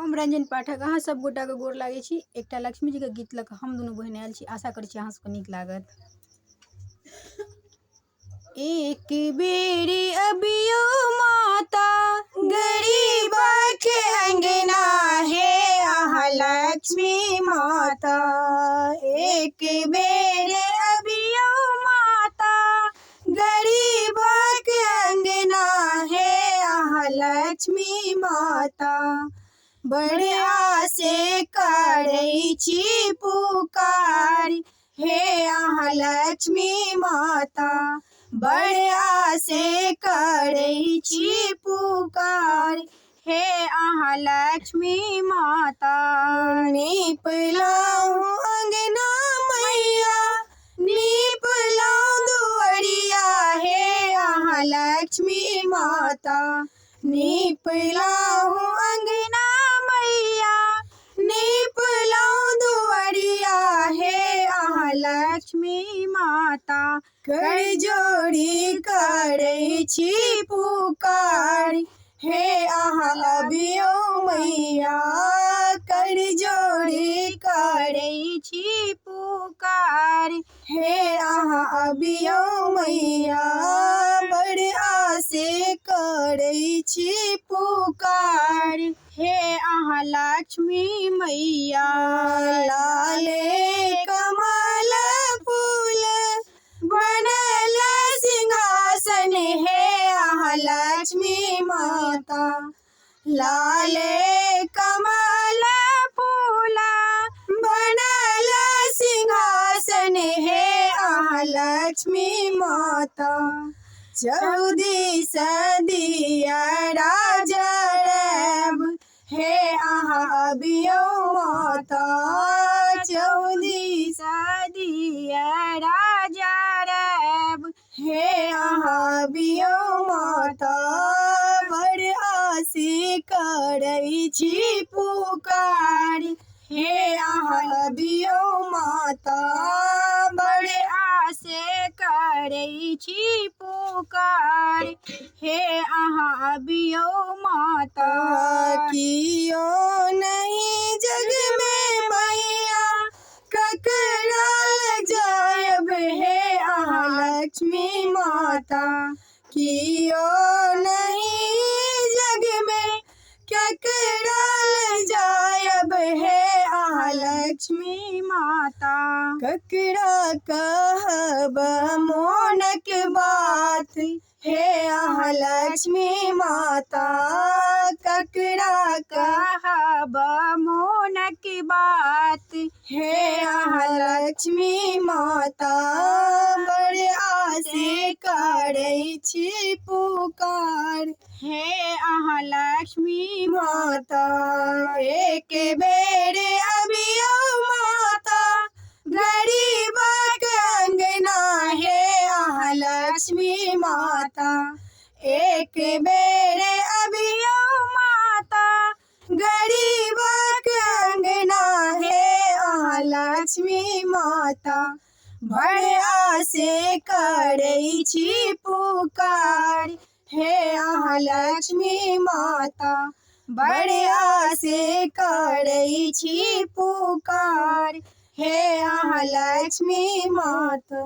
हम रंजन पाठक अहाँ सब गोटा के गोर लागै छी। एकटा लक्ष्मी जी के गीत लऽ कऽ हम दुनू बहिन आयल छी। आशा करै छी अहाँ सबके नीक लागत। एक बेरी अबियो माता गरीब के अंगना हे अहाँ लक्ष्मी माता। एक बेर अबियो माता गरीब के अंगना हे अहाँ लक्ष्मी माता। बड़ आसे करै छी पुकार हे अहाँ लक्ष्मी माता। बड़ आसे करै छी पुकार हे अहाँ लक्ष्मी माता। नीप लाऊं अंगना मैया नीप लाऊं दुआरिया हे अहाँ लक्ष्मी माता। नीप लाऊं अंगना मैया नीप लाऊं दुआरिया हे अहाँ लक्ष्मी माता। कर जोड़ी करै छी पुकार हे अहाँ अबियो मैया। कर जोड़ी करै छी पुकार हे अहाँ अबियो मैया। बड़ आसे करै छी पुकार हे अहाँ लक्ष्मी मैया। लाले कमल फूल बनल सिंहासन हे अहाँ लक्ष्मी माता। लाले कमल फूल बनल सिंहासन हे अहाँ लक्ष्मी माता। चौदी सदिया राजरब हे अहाँ अबियो माता। चौदी सदिया राजरब हे अहाँ अबियो माता। बड़ आसे करै छी पुकार हे अहाँ अबियो माता। बड़ आसे करै छी पुकार हे अहाँ अबियो माता। कियो नहीं जग में मैया ककरा लग जायब हे अहाँ लक्ष्मी माता। कियो नहीं जग में ककरा लग जायब हे अहाँ लक्ष्मी माता। ककरा कहब मोनक बात हे अहाँ लक्ष्मी माता। ककरा कहब मोनक बात हे अहाँ लक्ष्मी माता। बड़ आसे करै छी पुकार हे अहाँ लक्ष्मी माता। एक बेर अबियो माता गरीब के अंगना हे अहाँ लक्ष्मी माता। एक बेर अबियो माता गरीब के अंगना हे अहाँ लक्ष्मी माता। बड़ आसे करै छी पुकार हे अहाँ लक्ष्मी माता। बड़ आसे करै छी पुकार हे अहाँ लक्ष्मी माता।